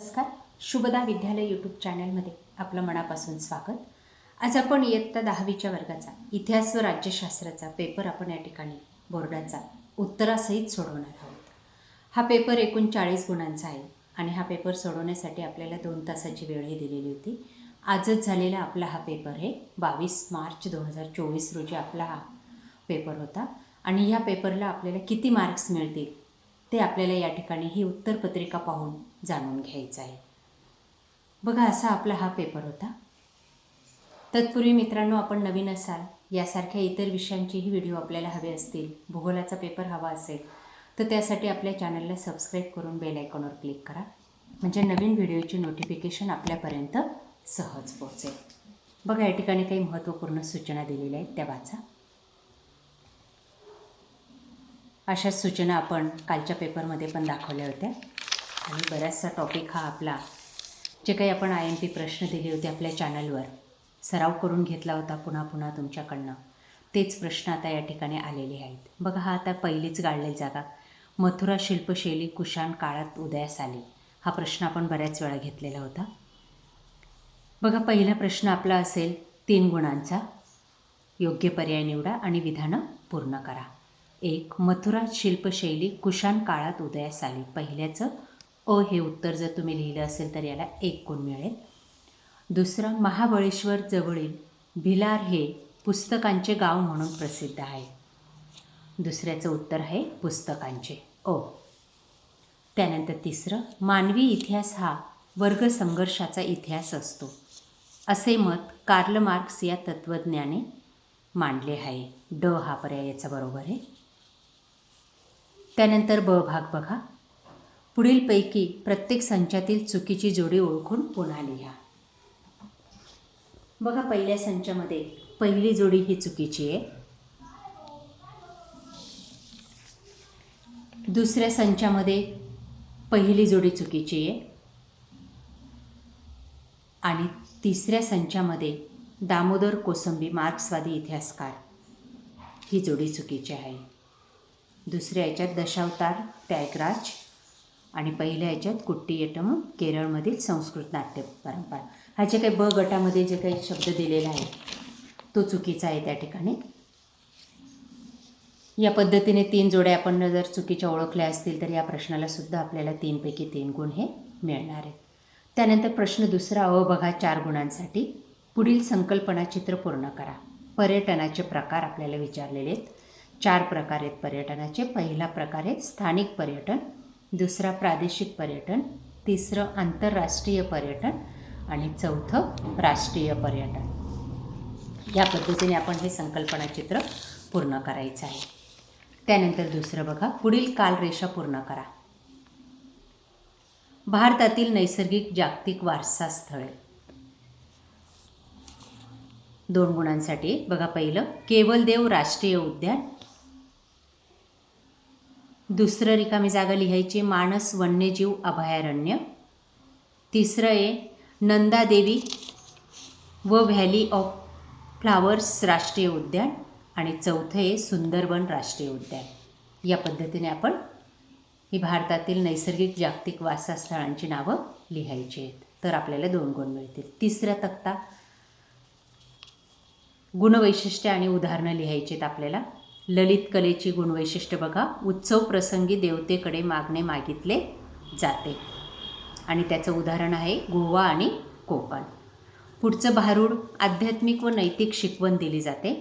नमस्कार. शुभदा विद्यालय यूट्यूब चॅनलमध्ये आपलं मनापासून स्वागत. आज आपण इयत्ता 10वीच्या वर्गाचा इतिहास व राज्यशास्त्राचा पेपर आपण या ठिकाणी बोर्डाचा उत्तरासहित सोडवणार आहोत. हा पेपर एकूण 40 गुणांचा आहे आणि हा पेपर सोडवण्यासाठी आपल्याला 2 तासाची वेळही दिलेली होती. आजच झालेला आपला हा पेपर हे 22 मार्च 2024 रोजी आपला हा पेपर होता आणि ह्या पेपरला आपल्याला किती मार्क्स मिळतील ते आपल्याला या ठिकाणी ही उत्तरपत्रिका पाहून जाणून घ्यायचं आहे. बघा, असा आपला हा पेपर होता. तत्पूर्वी मित्रांनो, आपण नवीन असाल, यासारख्या इतर विषयांचेही व्हिडिओ आपल्याला हवे असतील, भूगोलाचा पेपर हवा असेल तर त्यासाठी आपल्या चॅनलला सबस्क्राईब करून बेल आयकॉनवर क्लिक करा, म्हणजे नवीन व्हिडिओची नोटिफिकेशन आपल्यापर्यंत सहज पोहोचेल. बघा, या ठिकाणी काही महत्त्वपूर्ण सूचना दिलेल्या आहेत, त्या वाचा. अशाच सूचना आपण कालच्या पेपरमध्ये पण दाखवल्या होत्या आणि बराचसा टॉपिक हा आपला जे काही आपण IMP प्रश्न दिले होते आपल्या चॅनलवर सराव करून घेतला होता पुन्हा पुन्हा तुमच्याकडनं, तेच प्रश्न आता या ठिकाणी आलेले आहेत. बघा, हा आता पहिलीच गाळलेली जागा, मथुरा शिल्पशैली कुशाण काळात उदयास आली. हा प्रश्न आपण बऱ्याच वेळा घेतलेला होता. बघा, पहिला प्रश्न आपला असेल 3 गुणांचा. योग्य पर्याय निवडा आणि विधानं पूर्ण करा. 1. मथुरा शिल्पशैली कुशाण काळात उदयास आली. पहिल्याचं हे उत्तर जर तुम्ही लिहिलं असेल तर याला 1 गुण मिळेल. दुसरं, महाबळेश्वर जवळील भिलार हे पुस्तकांचे गाव म्हणून प्रसिद्ध आहे. दुसऱ्याचं उत्तर आहे पुस्तकांचे, त्यानंतर तिसरं, मानवी इतिहास हा वर्ग संघर्षाचा इतिहास असतो असे मत कार्ल मार्क्स या तत्त्वज्ञाने मांडले आहे. हा पर्याय याचा बरोबर आहे. त्यानंतर भाग बघा. पुढीलपैकी प्रत्येक संचातील चुकीची जोडी ओळखून पुन्हा लिहा. बघा, पहिल्या संचामध्ये पहिली जोडी ही चुकीची आहे. दुसऱ्या संचामध्ये पहिली जोडी चुकीची आहे आणि तिसऱ्या संचामध्ये दामोदर कोसंबी मार्क्सवादी इतिहासकार ही जोडी चुकीची आहे. दुसऱ्या याच्यात दशावतार त्यागराज आणि पहिल्या याच्यात कुट्टियट्टम केरळमधील संस्कृत नाट्य परंपरा. हा जे काही गटामध्ये जे काही शब्द दिलेला आहे तो चुकीचा आहे त्या ठिकाणी. या पद्धतीने 3 जोड्या आपण जर चुकीच्या ओळखल्या असतील तर या प्रश्नाला सुद्धा आपल्याला 3 पैकी 3 गुण हे मिळणार आहेत. त्यानंतर प्रश्न दुसरा बघा, 4 गुणांसाठी. पुढील संकल्पना चित्र पूर्ण करा. पर्यटनाचे प्रकार आपल्याला विचारलेले आहेत. 4 प्रकार आहेत पर्यटनाचे. पहिला प्रकार आहे स्थानिक पर्यटन, दुसरा प्रादेशिक पर्यटन, तिसरं आंतरराष्ट्रीय पर्यटन आणि चौथं राष्ट्रीय पर्यटन. या पद्धतीने आपण हे संकल्पना चित्र पूर्ण करायचं आहे. त्यानंतर दुसरं बघा, पुढील कालरेषा पूर्ण करा. भारतातील नैसर्गिक जागतिक वारसा स्थळे. 2 गुणांसाठी बघा, पहिलं केवलदेव राष्ट्रीय उद्यान, दुसरं रिकामी जागा लिहायची मानस वन्यजीव अभयारण्य, तिसरं आहे नंदादेवी व व्हॅली ऑफ फ्लावर्स राष्ट्रीय उद्यान आणि चौथं आहे सुंदरबन राष्ट्रीय उद्यान. या पद्धतीने आपण ही भारतातील नैसर्गिक जागतिक वारसास्थळांची नावं लिहायची आहेत, तर आपल्याला 2 गुण मिळतील. तिसरा तक्ता गुणवैशिष्ट्ये आणि उदाहरणं लिहायची आहेत आपल्याला. ललित कलेची गुणवैशिष्ट्य बघा, उत्सव प्रसंगी देवतेकडे मागणे मागितले जाते आणि त्याचं उदाहरण आहे गोवा आणि कोकण. पुढचं भारूड, आध्यात्मिक व नैतिक शिकवण दिली जाते.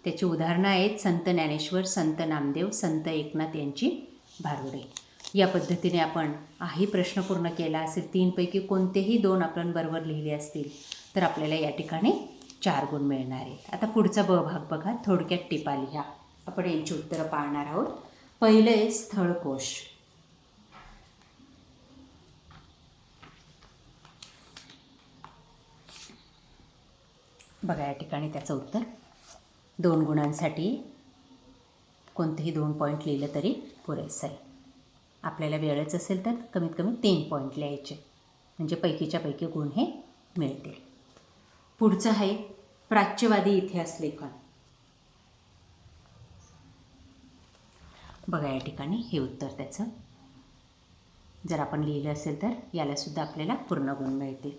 त्याची उदाहरणं आहेत संत ज्ञानेश्वर, संत नामदेव, संत एकनाथ यांची भारुडे. या पद्धतीने आपण हाही प्रश्न पूर्ण केला असेल. 3 पैकी कोणतेही 2 आपण बरोबर लिहिले असतील तर आपल्याला या ठिकाणी 4 गुण मिळणार आहेत. आता पुढचा भाग बघा, थोडक्यात टिपा लिहा. आपण यांची उत्तरं पाहणार आहोत. पहिलं आहे स्थळकोश. बघा, या ठिकाणी त्याचं उत्तर 2 गुणांसाठी कोणतेही 2 पॉईंट लिहिलं तरी पुरेसं आहे. आपल्याला वेळच असेल तर कमीत कमी 3 पॉईंट लिहायचे, म्हणजे पैकीच्या पैकी गुण हे मिळतील. पुढचं आहे प्राच्यवादी इतिहास लेखन. बघा, या ठिकाणी हे उत्तर त्याचं जर आपण लिहिलं असेल तर यालासुद्धा आपल्याला पूर्ण गुण मिळतील.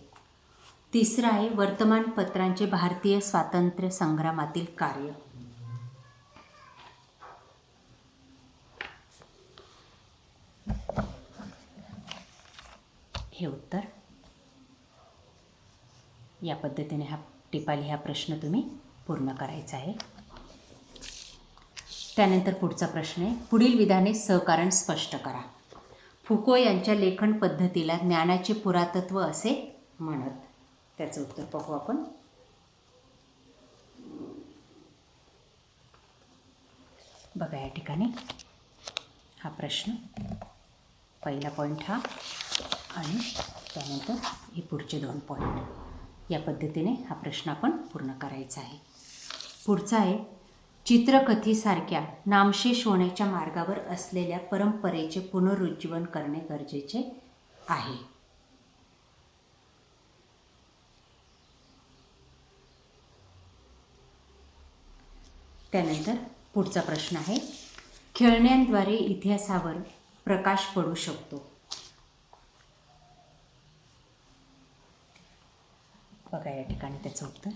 तिसरं आहे वर्तमानपत्रांचे भारतीय स्वातंत्र्य संग्रामातील कार्य. हे उत्तर या पद्धतीने हा टिपाली हा प्रश्न तुम्ही पूर्ण करायचा आहे. त्यानंतर पुढचा प्रश्न आहे, पुढील विधाने सहकारण स्पष्ट करा. फुको यांच्या लेखन पद्धतीला ज्ञानाचे पुरातत्व असे म्हणत. त्याचं उत्तर पाहू आपण. बघा या ठिकाणी हा प्रश्न, पहिला पॉईंट हा आणि त्यानंतर हे पुढचे 2 पॉईंट. या पद्धतीने हा प्रश्न आपण पूर्ण करायचा आहे. पुढचा आहे, चित्रकथीसारख्या नामशेष होण्याच्या मार्गावर असलेल्या परंपरेचे पुनरुज्जीवन करणे गरजेचे आहे. त्यानंतर पुढचा प्रश्न आहे, खेळण्यांद्वारे इतिहासावर प्रकाश पडू शकतो. बघा या ठिकाणी त्याचं उत्तर.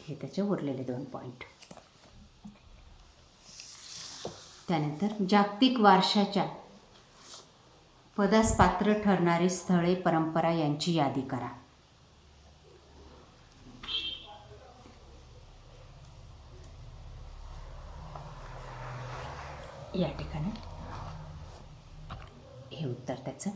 हे त्याचे उरलेले 2 पॉईंट. त्यानंतर जागतिक वारशाच्या पदास पात्र ठरणारी स्थळे परंपरा यांची यादी करा. या ठिकाणी हे उत्तर त्याचं.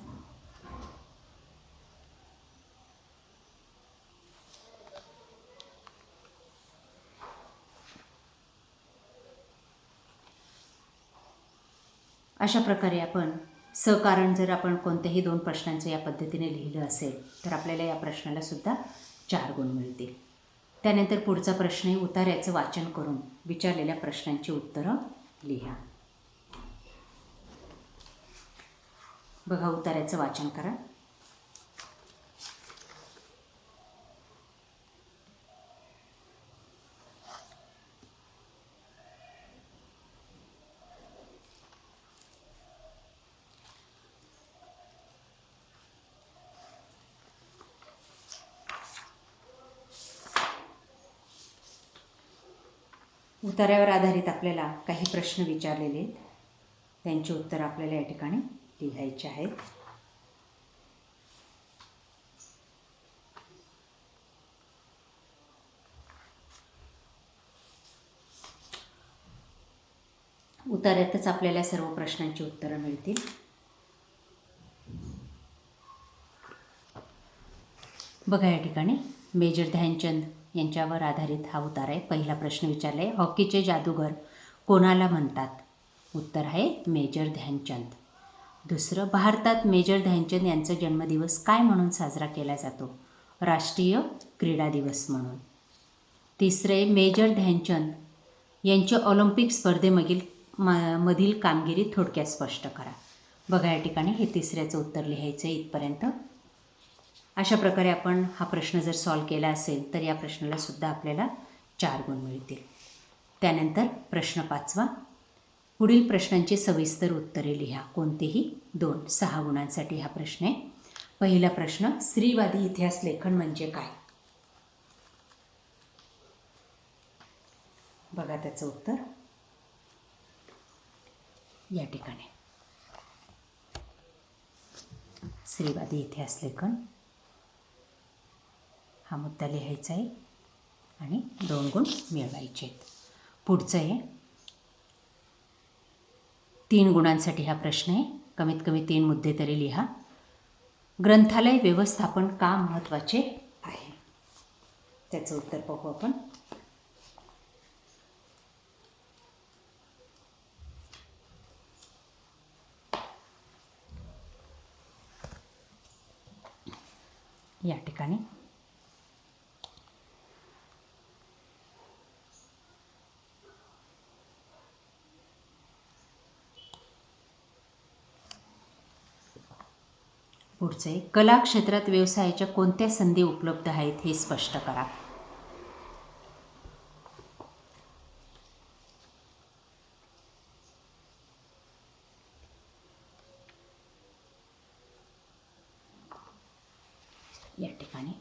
अशा प्रकारे आपण सहकारण जर आपण कोणत्याही 2 प्रश्नांचं या पद्धतीने लिहिलं असेल तर आपल्याला या प्रश्नाला सुद्धा 4 गुण मिळतील. त्यानंतर पुढचा प्रश्न आहे, उतार्याचं वाचन करून विचारलेल्या प्रश्नांची उत्तरं लिहा. बघा उतार्याचं वाचन करा. उतार्यावर आधारित आपल्याला काही प्रश्न विचारलेले आहेत, त्यांची उत्तरं आपल्याला या ठिकाणी लिहायची आहेत. उतार्यातच आपल्याला सर्व प्रश्नांची उत्तरं मिळतील. बघा या ठिकाणी मेजर ध्यानचंद यांच्यावर आधारित हा उतारा आहे. पहिला प्रश्न विचारला आहे, हॉकीचे जादूगर कोणाला म्हणतात? उत्तर आहे मेजर ध्यानचंद. दुसरं, भारतात मेजर ध्यानचंद यांचा जन्मदिवस काय म्हणून साजरा केला जातो? राष्ट्रीय क्रीडा दिवस म्हणून. तिसरे, मेजर ध्यानचंद यांची ऑलिम्पिक मधील कामगिरी थोडक्यात स्पष्ट करा. बघा या ठिकाणी हे तिसऱ्याचं उत्तर लिहायचं आहे इथपर्यंत. अशा प्रकारे आपण हा प्रश्न जर सॉल्व केला असेल तर या प्रश्नाला सुद्धा आपल्याला 4 गुण मिळतील. त्यानंतर प्रश्न 5वा, पुढील प्रश्नांची सविस्तर उत्तरे लिहा. कोणतेही 2. 6 गुणांसाठी हा प्रश्न आहे. पहिला प्रश्न, स्त्रीवादी इतिहास लेखन म्हणजे काय? बघा त्याचं उत्तर या ठिकाणी. स्त्रीवादी इतिहास लेखन हा मुद्दा लिहायचा आहे आणि 2 गुण मिळवायचे आहेत. पुढचं आहे 3 गुणांसाठी हा प्रश्न आहे. कमीत कमी 3 मुद्दे तरी लिहा. ग्रंथालय व्यवस्थापन का महत्त्वाचे आहे? त्याचं उत्तर पाहू आपण. या ठिकाणी पुढचे, कला क्षेत्रात व्यवसायाच्या कोणत्या संधी उपलब्ध आहेत हे स्पष्ट करा. ठिकाणी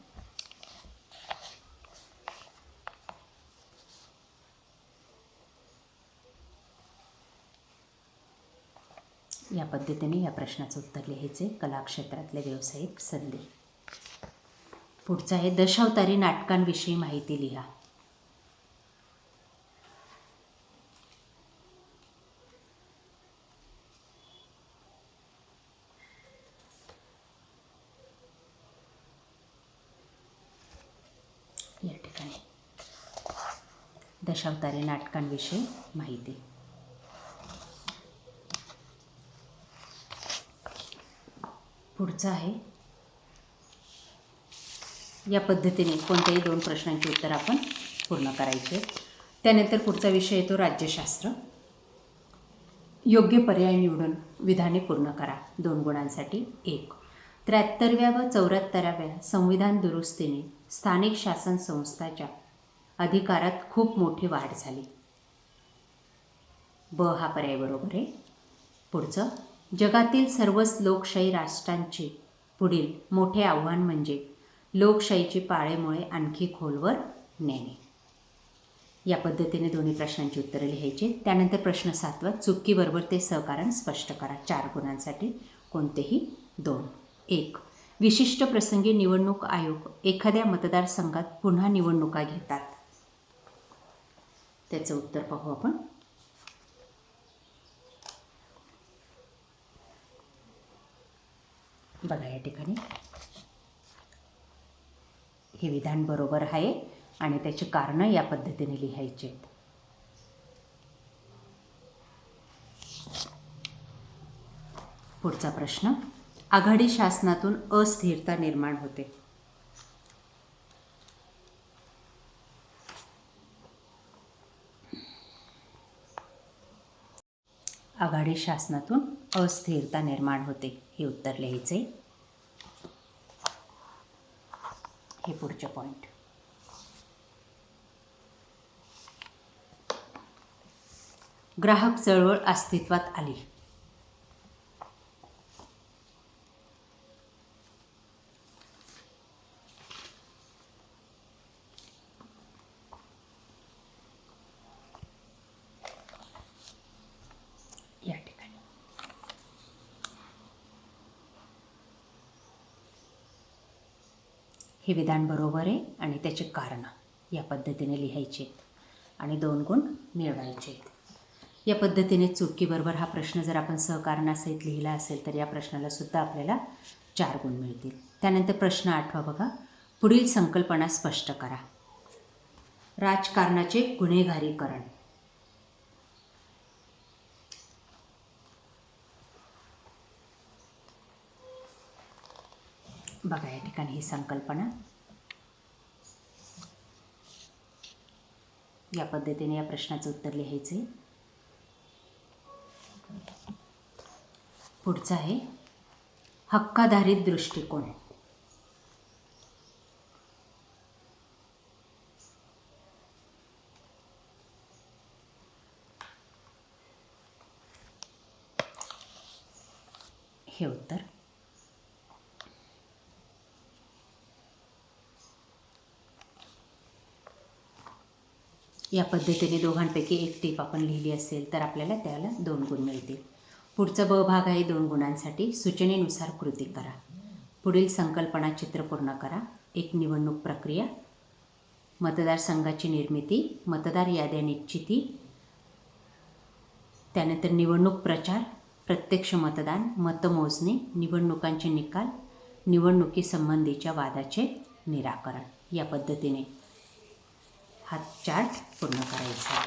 या पद्धतीने या प्रश्नाचं उत्तर लिहायचे. कलाक्षेत्रातले व्यावसायिक संधी. पुढचा आहे दशावतारी नाटकांविषयी माहिती लिहा. या ठिकाणी दशावतारी नाटकांविषयी माहिती. पुढचा आहे या पद्धतीने कोणत्याही 2 प्रश्नांची उत्तर आपण पूर्ण करायचे. त्यानंतर पुढचा विषय येतो राज्यशास्त्र. योग्य पर्याय निवडून विधाने पूर्ण करा. 2 गुणांसाठी 1. 73व्या व 74व्या संविधान दुरुस्तीने स्थानिक शासन संस्थाच्या अधिकारात खूप मोठी वाढ झाली. ब हा पर्याय बरोबर आहे. पुढचं जगातील सर्वच लोकशाही राष्ट्रांचे पुढील मोठे आव्हान म्हणजे लोकशाहीची पाळेमुळे आणखी खोलवर नेणे. या पद्धतीने दोन्ही प्रश्नांची उत्तरे लिहायची. त्यानंतर प्रश्न 7वा चुकीबरोबर ते सहकारण स्पष्ट करा. 4 गुणांसाठी कोणतेही 2. 1. विशिष्ट प्रसंगी निवडणूक आयोग एखाद्या मतदारसंघात पुन्हा निवडणुका घेतात. त्याचं उत्तर पाहू आपण. बघा या ठिकाणी हे विधान बरोबर आहे आणि त्याची कारणं या पद्धतीने लिहायची आहेत. पुढचा प्रश्न आघाडी शासनातून अस्थिरता निर्माण होते. आघाडी शासनातून अस्थिरता निर्माण होते हे उत्तर लिहायचे. हे पुढचे पॉइंट. ग्राहक चळवळ अस्तित्वात आली. या ठिकाणी हे विधान बरोबर आहे आणि त्याचे कारण या पद्धतीने लिहायचे आणि 2 गुण मिळवायचे. या पद्धतीने चुकीबरोबर हा प्रश्न जर आपण सहकारणासहित लिहिला असेल तर या प्रश्नाला सुद्धा आपल्याला 4 गुण मिळतील. त्यानंतर प्रश्न 8वा बघा. पुढील संकल्पना स्पष्ट करा. राजकारणाचे गुन्हेगारीकरण. बघा या ठिकाणी ही संकल्पना या पद्धतीने या प्रश्नाचं उत्तर लिहायचे. पुढचा आहे हक्काधारित दृष्टिकोन. हे उत्तर. या पद्धतीने दोघांपैकी एक टीप आपण लिहिली असेल तर आपल्याला त्याला 2 गुण मिळतील. पुढचा ब भाग आहे 2 गुणांसाठी. सूचनेनुसार कृती करा. पुढील संकल्पना चित्र पूर्ण करा. 1. निवडणूक प्रक्रिया, मतदारसंघाची निर्मिती, मतदार याद्या निश्चिती, त्यानंतर निवडणूक प्रचार, प्रत्यक्ष मतदान, मतमोजणी, निवडणुकांचे निकाल, निवडणुकीसंबंधीच्या वादाचे निराकरण. या पद्धतीने हा चार्ट पूर्ण करायचा.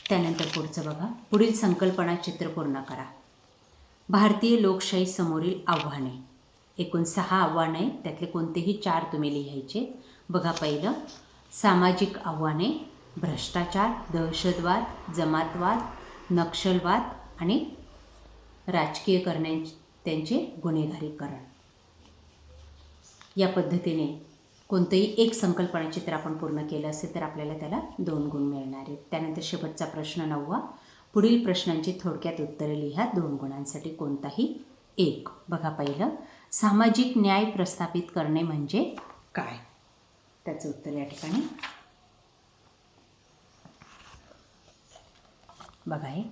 त्यानंतर पुढचं बघा. पुढील संकल्पना चित्र पूर्ण करा. भारतीय लोकशाही समोरील आव्हाने. एकूण 6 आव्हाने आहेत. त्यातले कोणतेही 4 तुम्ही लिहायचे. बघा पहिलं सामाजिक आव्हाने, भ्रष्टाचार, दहशतवाद, जमातवाद, नक्षलवाद आणि राजकीय त्यांचे गुन्हेगारीकरण. या पद्धतीने कोणतंही एक संकल्पना चित्र आपण पूर्ण केलं असेल तर आपल्याला त्याला 2 गुण मिळणार आहेत. त्यानंतर शेवटचा प्रश्न 9वा. पुढील प्रश्नांची थोडक्यात उत्तरे लिहा. 2 गुणांसाठी कोणताही 1. बघा पहिलं सामाजिक न्याय प्रस्थापित करणे म्हणजे काय, त्याचं उत्तर या ठिकाणी बघा हे.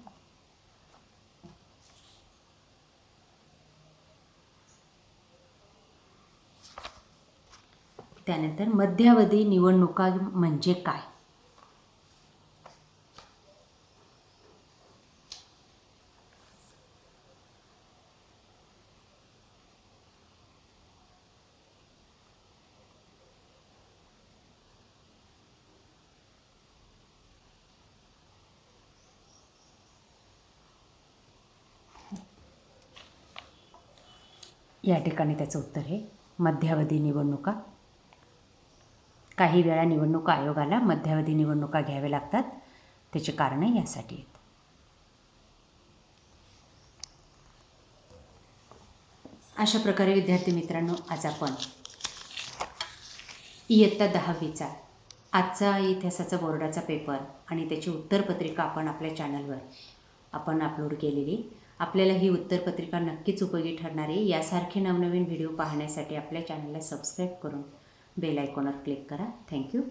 त्यानंतर मध्यावधी निवडणुका म्हणजे काय? या ठिकाणी त्याचं उत्तर आहे मध्यावधी निवडणुका. काही वेळा निवडणूक आयोगाला मध्यावधी निवडणुका घ्याव्या लागतात, त्याची कारणं यासाठी आहेत. अशा प्रकारे विद्यार्थी मित्रांनो, आज आपण इयत्ता 10वीचा आजचा इतिहासाचा बोर्डाचा पेपर आणि त्याची उत्तरपत्रिका आपण आपल्या चॅनलवर आपण अपलोड केलेली. आपल्याला ही उत्तरपत्रिका नक्कीच उपयोगी ठरणार आहे. यासारखे नवनवीन व्हिडिओ पाहण्यासाठी आपल्या चॅनलला सबस्क्राईब करून बेल आयकॉनवर क्लिक करा. थँक्यू.